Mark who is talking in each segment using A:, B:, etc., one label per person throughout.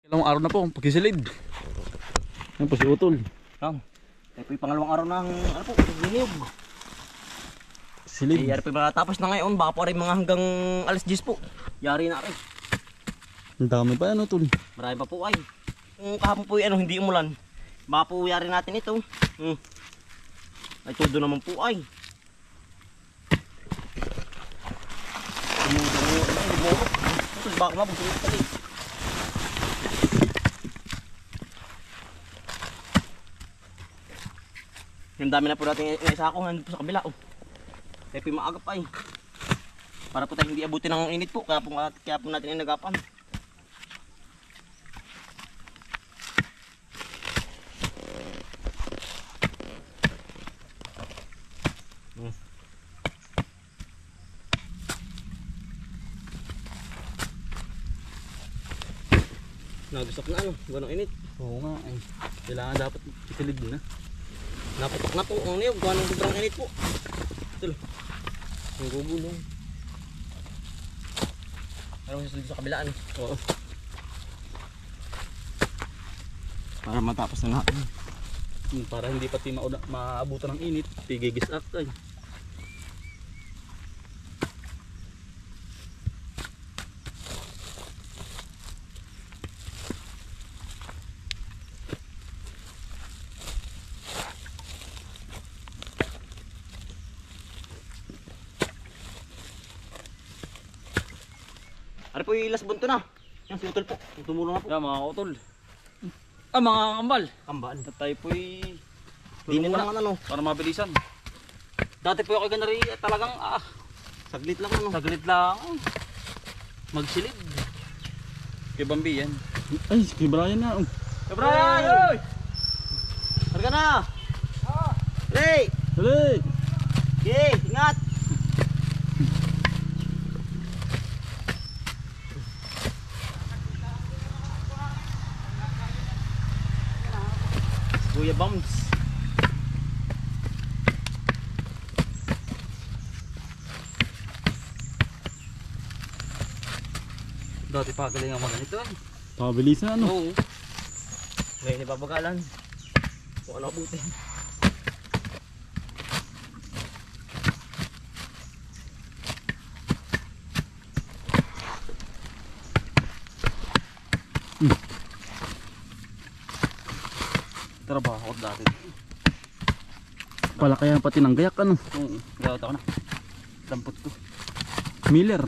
A: Ilang araw na po, pagkisilid. Yan po si Utol.
B: Lang. Ito po yung pangalawang araw ng ano po, giniyog.
A: Silid.
B: Yari po yung matapos na ngayon, baka po rin mga hanggang alas 10 po. Yari na rin.
A: Ang dami pa yan, Utol.
B: Marami pa po ay. Kung kahapon po yung hindi umulan, baka po yari natin ito. Ay todo naman po ay. Baka mabugin ito pala. Yung dami na po natin isa ako nandun po sa kabila. Kaya po yung maagap ay. Para po tayo hindi abutin ng init po. Kaya po natin inagapan. Nagusak na ano, ganong init.
A: Oo nga eh. Kailangan dapat isilid na.
B: Naputok na po ang niyog, ganong sobrang init po. Ito lang. Ang gugulong. Parang susunod sa kabilaan.
A: Oo.
B: Para matapos na natin.
A: Para hindi pati maabutan ng init, tigigis up ay.
B: Ano po yung ilas bunto na? Yung si Utol po, yung tumulong na po.
A: Yan mga Utol. Mga kambal.
B: Kambal.
A: At tayo po'y
B: Di na naman ano.
A: para mabilisan.
B: Dati po ako ganari talagang saglit lang ano.
A: Saglit lang. Magsilid. Kay Bambi yan. Ay, kay Brian na.
B: Kay Brian! Oy! Harga na! Hey!
A: Hali!
B: Okay, ingat! Kuya Bums.
A: Dati pa galing ang mga ganito. Pabilisan ano?
B: Oo. Ngayon ibabagalan. Kung ano abutin.
A: Trabaho ko dati. Pala kaya pati ng gayak ano?
B: Oo. Gawat ako na. Dampot ko.
A: Miller.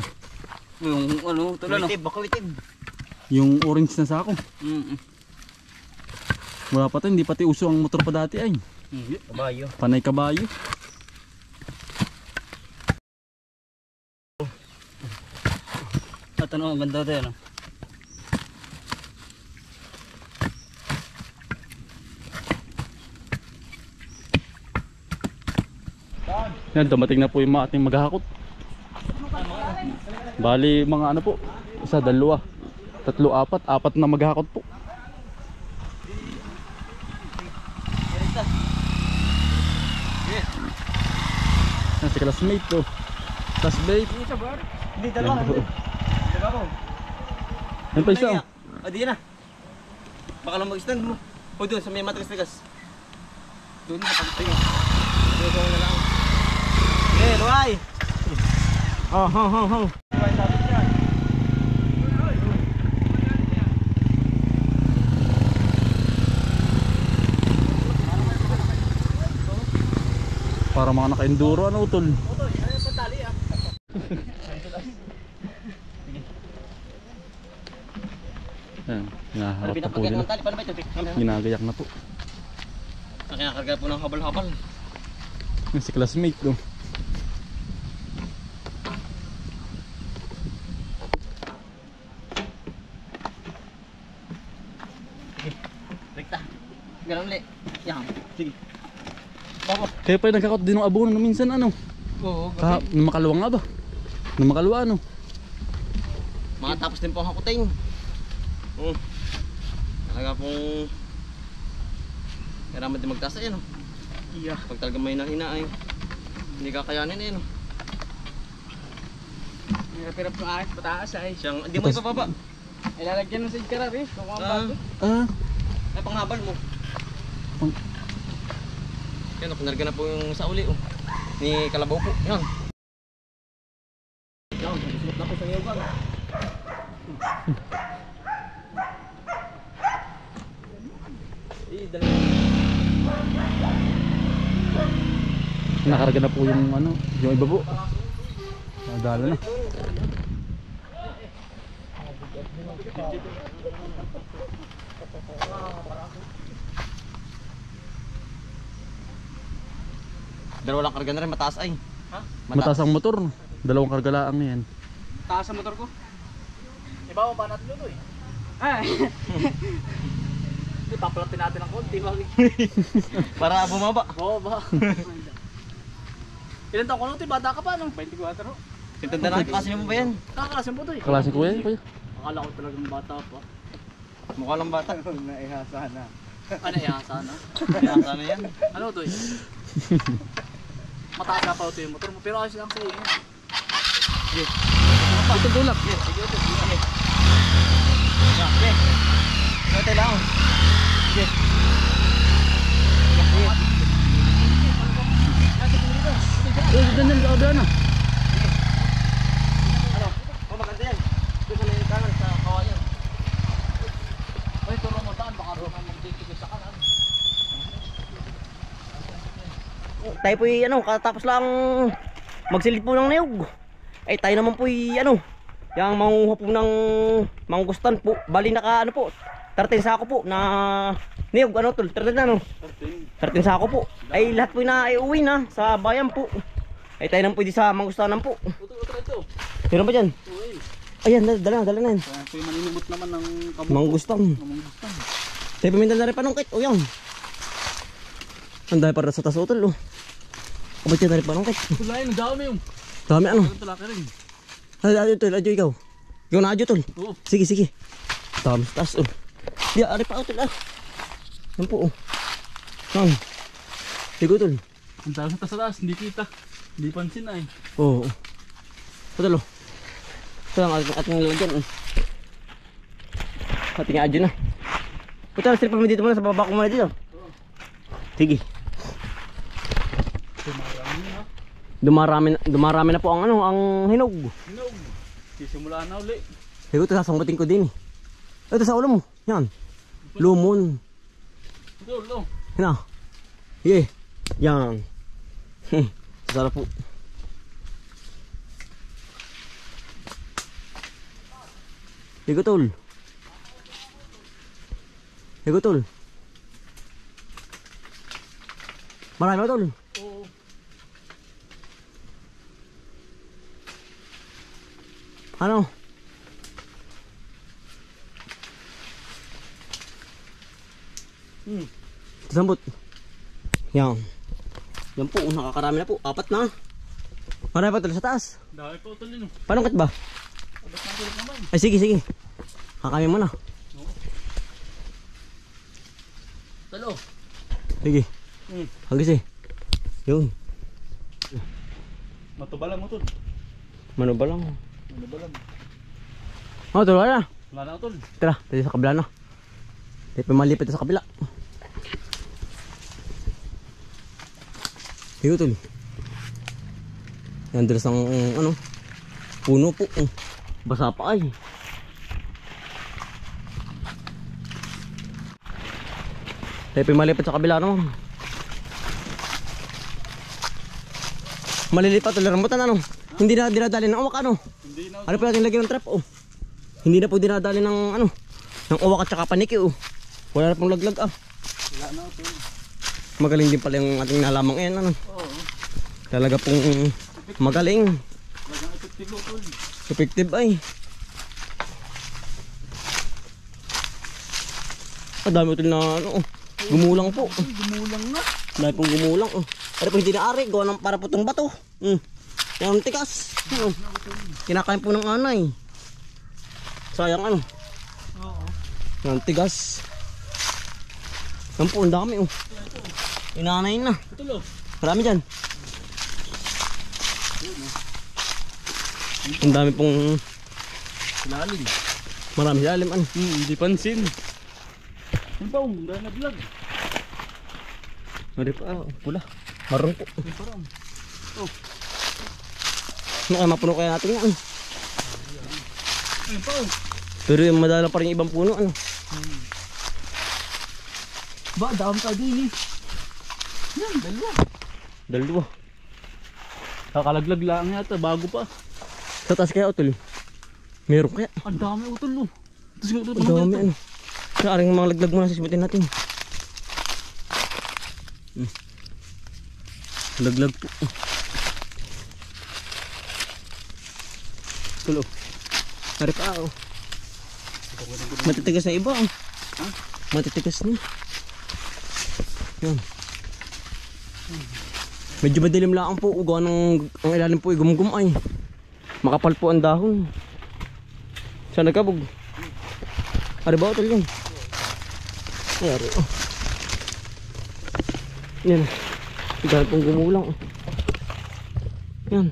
B: Yung ano, tulan no? Baklitib.
A: Yung orange na sako.
B: Mm.
A: Wala pa to, hindi pati uso ang motor pa dati ay.
B: Kabayo.
A: Panay kabayo.
B: At ano, ang ganda tayo no?
A: Yan, dumating na po yung mga ating maghahakot. Bali mga ano po, isa, dalawa, tatlo, apat na maghahakot po. Yan si classmate po. Classmate.
B: Hindi, dalawa. Dalawa.
A: Yan pa isa.
B: Di na. Baka lang mag-stand mo. O doon, sa may matigas-tigas. Doon, sa pagtingin. Doon sa mga lang. Eh, luay! Oh.
A: Para mga naka-enduro ano, Utol. Yan, hinaharap na po nila. Ginagayak na po.
B: Nakakarga po ng habal-habal.
A: Yan si classmate do.
B: Rekta. Ganun ulit. Yan. Sige.
A: Kaya pa yung nagkakot din ng abono no minsan ano.
B: Oo.
A: Namakaluwa nga ba? Namakaluwa ano?
B: Mga tapos din po ang hakuting. Talaga pong kailangan din magtaas ay no. Iya. Pag talaga may nahina ay hindi kakayanin eh no.
C: Hirap-hirap ng ahit, pataas ay.
B: Siyang, hindi mo ipababa.
C: Ilalagyan ng side karar eh. Kung ang
B: Ah.
C: bago.
B: Ay, panghabal mo.
A: Pang-
B: Yan, pinarga na po yung sa uli, oh. Ni Kalabaw po. Yan. Yan, susunod na po sa iyo, gang. Dali.
A: Nakarga na po yung ano, yung iba po. Nadala na.
B: Dalawa lang karga na rin, mataas ay.
C: Ha?
A: Mataas ang motor. Dalawang karga lang yan.
C: Taas ang motor ko. Iba pa natin ito eh. Ay. Hindi, papalatin natin ng konti.
B: Para bumaba.
C: Oo ba? Ilan taon ko nung ito? Bata ka pa no? 24.
B: Tintanda na, kasi mo ba yan?
C: Kakalasin po ito eh.
A: Klase ko yan, kuya.
C: Akala ko talagang bata pa.
B: Mukha lang bata.
C: Naihasa na. Ano ihasa na?
B: Kaya sana yan.
C: Ano ito eh? Mataas na pa ito yung motor mo. Pero ayos lang sa iyo.
A: Ito tulak.
B: Sige, sige, sige. Sige. Sige lang. Sige.
A: Ganyan, kabila na.
B: Ano? Oh, maganda yan. Doon sa may kanan sa kawayan.
C: Ay, turo mo daan. Baka doon ang mag-dito sa kanan.
B: Tayo po'y ano, katapos lang magsilid po ng niyog. Ay tayo naman po'y ano, yung manguha po ng manggustan po. Bali naka ano po, 13 sako po na niyog, ano tol, 13 na no? 13 sako po. Ay lahat po na iuwi na sa bayan po. Ay tayo naman pwede sa manggustanan po.
C: Ito.
B: Meron pa dyan? Ayan, dala na yan.
C: Kaya ito'y maninimot naman ng kabuk.
B: Manggustan.
C: Manggustan.
B: Tayo paminta na rin panungkit, o yan. Ang dami para sa tasotol, oh. Kabat yan na rin panungkit.
C: Tulayin, ang dami yung.
B: Dami ano.
C: Ang tulaki rin.
B: Adyo tol, adyo ikaw. Ikaw na adyo tol.
C: Oo.
B: Sige, sige. Dami sa taas, oh. Di, ari pa, tol, ah. Yan po, oh. Yan. Sige, tol.
C: Ang dami sa taas, hindi kita. Hindi pansin ay.
B: Oo. Ito, tol, oh. Ito lang ating lalagyan, oh. Ating adyo na. Ito, strip mo dito muna sa baba ko muna dito. Sige. Dumarami na po ang ano, ang hinog.
C: Hinog. Sisimula na uli.
B: Sige, ito sasangkutin ko din, eh. Ito sa ulo mo. Yan. Lumon.
C: Ito.
B: Yan. Sige. Yan. Sarap po. Sige, tol. Sige, tol. Marami ba, tol?
C: Oo.
B: Ano? Sambot. Yan. Yan po, nakakarami na po. 4 na. Marami pa tol sa taas.
C: Dami pa ito din.
B: Paano kat ba?
C: Abot na tulad naman.
B: Ay sige, sige. Kakami mo na.
C: Talo.
B: Sige. Hagis eh. Yun.
C: Matubalan mo ito.
B: Mano ba lang?
C: Matubalan.
B: Oh, tuloy na.
C: Wala na ito.
B: Tara, tayo sa kabila na. Tayo pumalipit sa kabila. Sige, tol. Yan, dalas ang ano, puno po. Basa pa ay. Tayo pumalipit sa kabila naman. Malilipat tol, rambutan ano. Hindi na dinadali ng uwak ano.
C: Hindi na.
B: Ano pa natin lagyan ng trap, oh. Hindi na po dinadali ng ano, ng uwak at saka paniki, oh. Wala na pong laglag, ah.
C: Wala na ito.
B: Magaling din pala yung ating nalamang yan, ano.
C: Oo.
B: Talaga pong magaling.
C: Talagang epektibo ito.
B: Effective ay. Dami ito na ano, oh. Gumulang po.
C: Gumulang na.
B: Dami pong gumulang, oh. Pero pag hindi na-ari, gawa ng para putong bato. Yan ang tikas. Kinakain po ng anay. Sayang ano.
C: Oo.
B: Yan tigas. Yan po, ang dami, oh. Inanay na.
C: Tulo.
B: Marami dyan. Ang dami pong
C: Ilalim.
B: Marami sa alim ano.
A: Hindi pansin. Ano ba? Dahil na vlog.
B: Marami pa, pula. Marong po.
A: May parang.
B: Ano kaya mapuno kaya natin yan?
A: Ano pa?
B: Pero yung madalang pa rin yung ibang puno ano.
A: Ba, dami ka din eh. Yan, dalawa.
B: Dalawa.
A: Kakalaglag lang yata, bago pa.
B: Sa taas kaya utol. Meron kaya.
A: Ang dami utol no. Tapos nga utol,
B: Ang dami ano. Sa aring mga laglag muna sisimutin natin. Laglag po. Tulo. Hari pa oh. Matitigas na iba oh. Matitigas na. Yan. Medyo madilim lang po. Gawa ng ang ilalim po ay gumgum ay. Makapal po ang dahon. Saan nagkabog? Hari ba utol yan? Ayari oh. Yan. Dahil pong gumulang oh. Yan.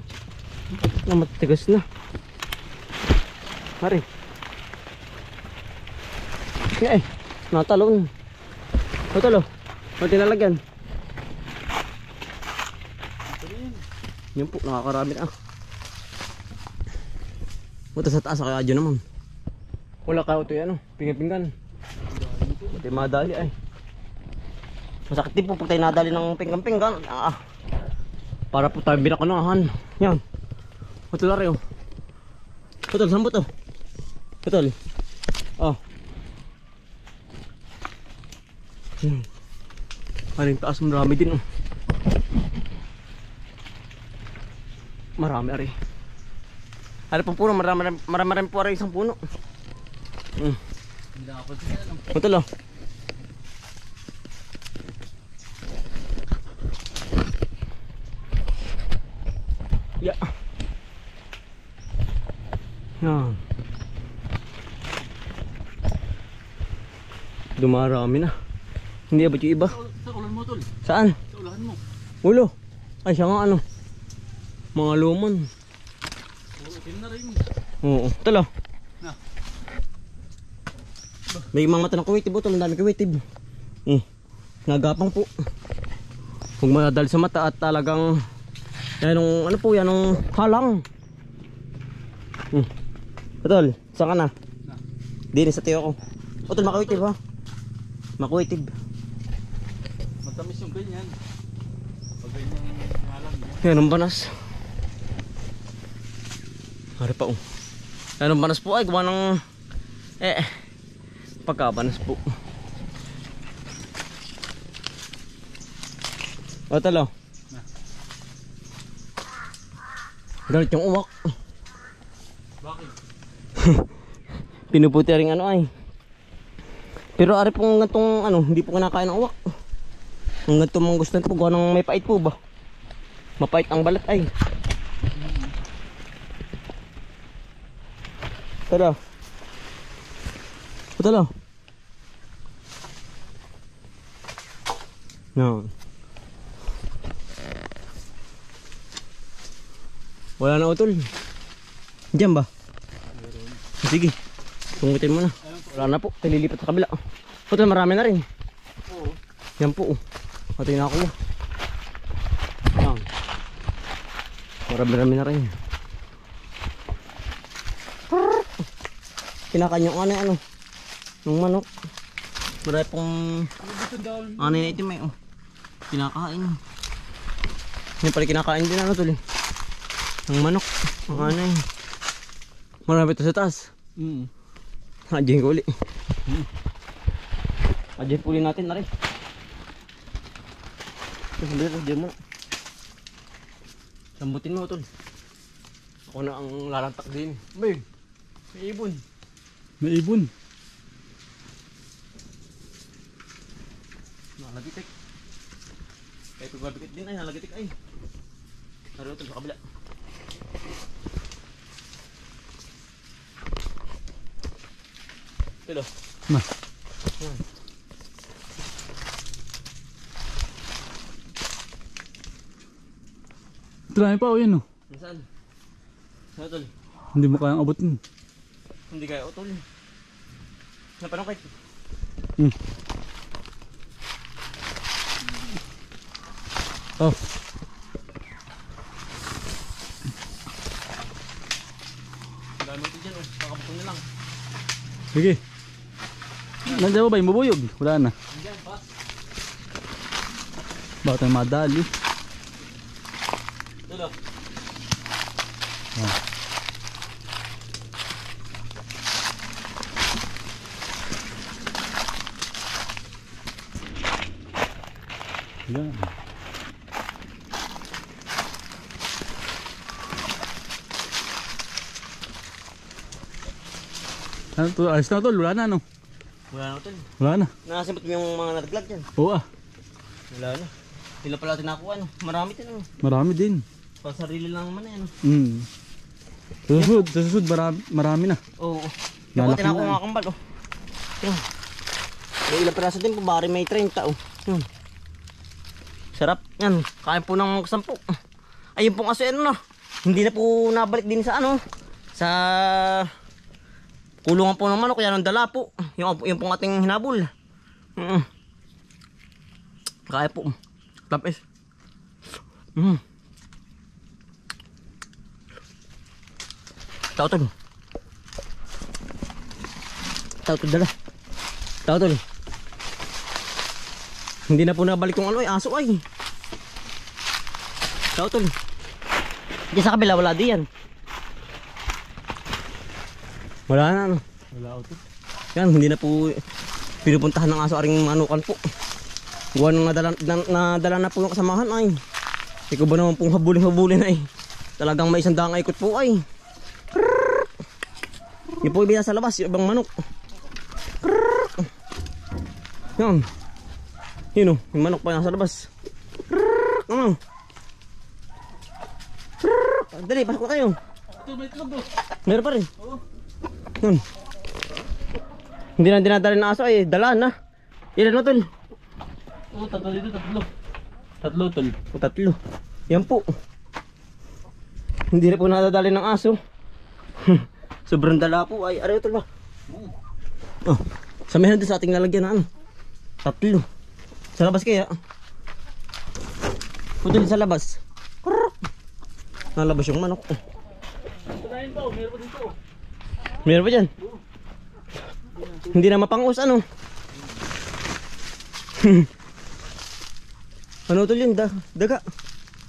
B: Yan matitigas na. Hari. Kaya natalon. Natalo. Mati nalagyan. Yan po, nakakarami na. Punta sa taas, kaya dyan naman. Wala ka ito yan, pinggan-pinggan. Pati madali ay. Masakit din po pag tayo nadali ng pinggan-pinggan. Para po tayo binakanahan. Yan. Ito na rin. Putol, saan po ito? Putol. Oh. Aling taas, marami din. Marami ari. Ano pang puno, marami po ari isang puno.
A: Hindi nakapal siya lang.
B: Putol oh. Yeah. Yan. Dumarami na. Hindi abot yung iba.
A: Sa ulan mo tol.
B: Saan?
A: Sa ulahan mo.
B: Ulo. Ay siya nga ano. Mga lumon.
A: Itim na rin.
B: Oo. Talo.
A: Na.
B: May mga mata ng kuwitib. Tol, ang dami kuwitib. Nagapang po. Huwag madadal sa mata at talagang yan ang ano po yan ang halang. Tol, saan ka na? Dini sa tiyo ko. Tol, makuwitib ha. Makuwitib.
A: Matamis yung ganyan. Pag ganyan ngalan niya.
B: Yan ang banas. Hari pa oh. Yan ang banas po ay gawa ng pagkabanas po. O talo. Galit yung uwak.
A: Bakit?
B: Pinuputi rin ano ay. Pero ari pong gantong ano, hindi po kinakain ng uwak. Ang ganito mong gusto po, gawa ng may pait po ba? Mapait ang balat ay. Tara. Tara. No. Wala na utol. Diyan ba? Sige. Tungutin mo na. Wala na po. Lilipat sa kabila. Utol, marami na rin.
A: Oo.
B: Yan po. Pati na ako. Yan. Marami na rin. Kinakain yung ano. Yung manok. Marami pong ano na itim eh. Kinakain. Yan pala kinakain din ano tuloy. Ang manok. Ang ano eh. Marami ito sa taas. Adyan ko uli. Adyan po uli natin na rin. Adyan mo. Lambutin mo tol. Ako na ang lalantak din. Bay, may ibon.
A: May ibon.
B: Nalagitik. Kahit pagbabitit din ay nalagitik ay. Naroon tol sa kabila. Tilo.
A: Ma. Try pa o yun o.
B: Saan? Saan tol?
A: Hindi mo kayang abutin.
B: Hindi kaya utol. Napanong kayo.
A: Oh.
B: Dami ito dyan, kakabutong na lang.
A: Sige. Nandiyan ba yung bubuyog? Wala na.
B: Andyan, pas.
A: Bakit tayo madali?
B: Dulo.
A: Oh. Yan. Ano to? Ayos na tol, wala na no?
B: Wala na ito.
A: Wala na.
B: Nakasimot mo yung mga nalaglag dyan.
A: Oo ah,
B: Wala na. Sila pala tinakuha, no? Marami din, no?
A: marami din.
B: Pasarili lang naman, eh, no?
A: Sa susunod marami na.
B: Oo. Yung
A: Lalaki
B: tinakuha
A: na,
B: nga kambal, oh. Yan. May ilang peraso din po, bari may 30, oh. Yan. Sarap. Yan. Kain po ng 10. Ayun pong aso, ano, no? Hindi na po nabalik din sa, ano, sa kulungan po ng manok, yan ang dala po. Yung pong ating hinabol. Kaya po. Tapos. Tautol. Tautol dala. Tautol. Hindi na po nabalik yung ano ay aso ay. Tautol. Diyan sa kabila wala di yan. Wala na ano.
A: Wala auto.
B: Yan, hindi na po pinupuntahan ng aso aring manukan po. Gawa nung nadala na po yung kasamahan ay. Ikaw ba naman pong habulin ay. Talagang may 100 ikot po ay. Yung po ibig sa labas, yung ibang manok. Yan. Yun o, yung manok pa nasa labas. Ano? Dali, pasok na kayo.
A: Ito may itlog do.
B: Meron pa rin. Yun. Hindi na dinadali ng aso ay dala na. Ilan mo tol?
A: Oo, tatlo dito, tatlo. Tatlo tol.
B: O 3. Yan po. Hindi na po nadadali ng aso. Sobrang dala po ay araw tol ba? Oh, sa meron din sa ating lalagyan na ano. 3. Sa labas kaya. Putol sa labas. Nalabas yung manok.
A: Kunain pa, meron pa dito.
B: Meron pa dyan. Hindi na mapangus ano. Ano tol yun? Daga.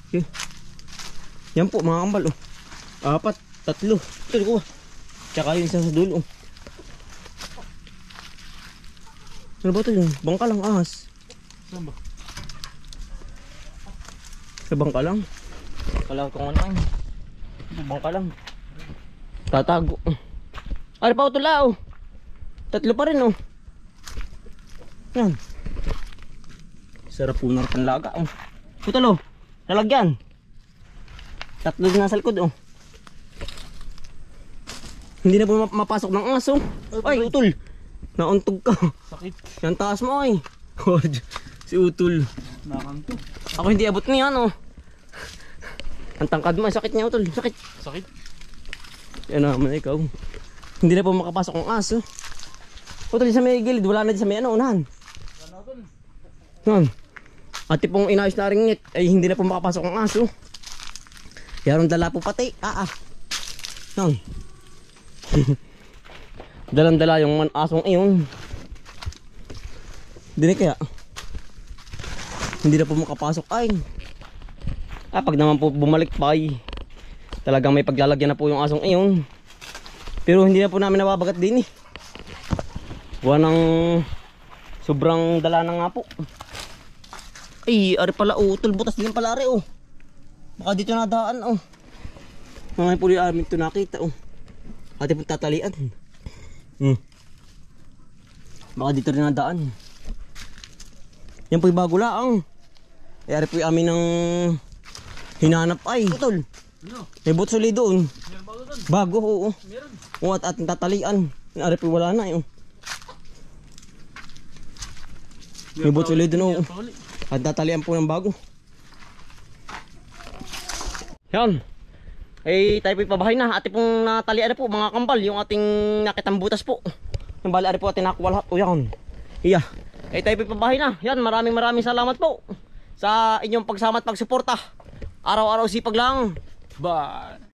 B: Okay. Yan po mga kambal oh. 4, 3. Ito ko. Tsaka yun isa sa dulo. Ano ba ito yun? Bangka lang ahas.
A: Saan ba?
B: Sa bangka lang. Kala ko ano yun. Bangka lang. Tatago. Ano pa ito lao? 3 pa rin oh. Yan. Sarap po ng panlaga oh. Ito lo. Lalagyan. 3 din nasa likod oh. Hindi na po mapasok ng aso. Ay, utol. Nauntog ka.
A: Sakit.
B: Yan taas mo ay. Si utol.
A: Nakanto.
B: Ako hindi abot niya ano. Ang tangkad mo, sakit niya utol. Sakit.
A: Sakit.
B: Yan naman ikaw. Hindi na po makapasok ng aso. Utol sa may gilid, wala na din sa may ano, unahan.
A: Wala tol.
B: Yan. At pong inayos na rin net, ay hindi na po makapasok ng aso. Yaron dala po pati. Yan. Dalang-dala yung asong iyon. Hindi kaya. Hindi na po makapasok ay. Pag naman po bumalik pa ay talagang may paglalagyan na po yung asong iyon. Pero hindi na po namin nababagat din eh. Gawa ng sobrang dala na nga po. Ay, ari pala oh, tulbutas din pala ari oh. Baka dito nadaan oh. Mga po yung amin ito nakita oh. Ate po tatalian. Baka dito rin nadaan. Yan po yung bago laang. Ari po yung amin ng hinanap ay. Utol.
A: Ano?
B: May butsuli doon.
A: Meron ba doon?
B: Bago oo.
A: Meron.
B: O at ating tatalian. Ari po wala na eh. May butsuli doon oo. At tatalian po ng bago. Yan. Ay tayo po'y pabahay na. Ate pong natalian na po mga kambal. Yung ating nakitang butas po. Yung bali ari po tinakuha lahat. O yan. Iya. Eh tayo po pabahay na. Yan, maraming salamat po sa inyong pagsama at pagsuporta. Araw-araw sipag lang.
A: Bye.